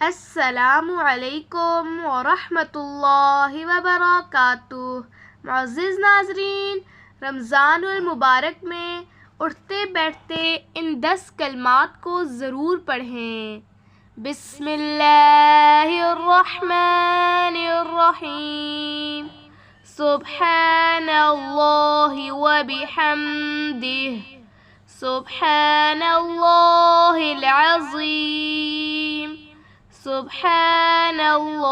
अस्सलामु अलैकुम वरहमतुल्लाहि वबरकातुह। मुअज़्ज़िज़ नाज़रीन, रमज़ानुल मुबारक में उठते बैठते इन 10 कलमात को ज़रूर पढ़ें। बिस्मिल्लाहिर्रहमानिर्रहीम। सुब्हानल्लाहि व बिहम्दिही, सुब्हानल्लाहिल अज़ीम, सुब्हानल्लाह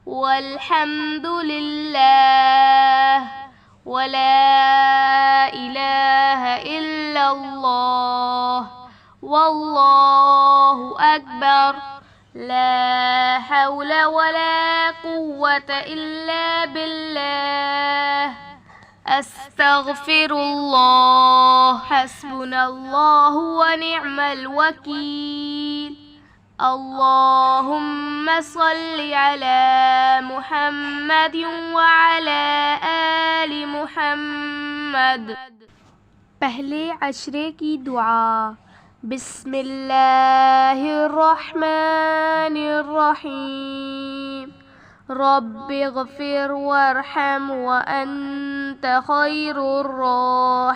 वल्हम्दुलिल्लाह वला इलाहा इल्लल्लाह वल्लाहु अकबर। ला हौला वला कुव्वता इल्ला बिल्लाह। अस्तगफिरुल्लाह। हस्बुनल्लाहु व निअमल वकील। अल्लाहुम्मा सल्लि अला मुहम्मदिन व अला आलि मुहम्मद। पहले अशरे की दुआ। बिस्मिल्लाहिर्रहमानिर्रहीम। रब्बिग़फ़िर वरहम व अन्त ख़ैरुर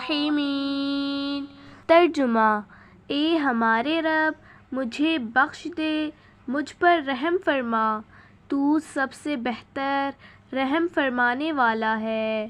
राहिमीन। तर्जुमा: ए हमारे रब, मुझे बख्श दे, मुझ पर रहम फरमा, तू सबसे बेहतर रहम फरमाने वाला है।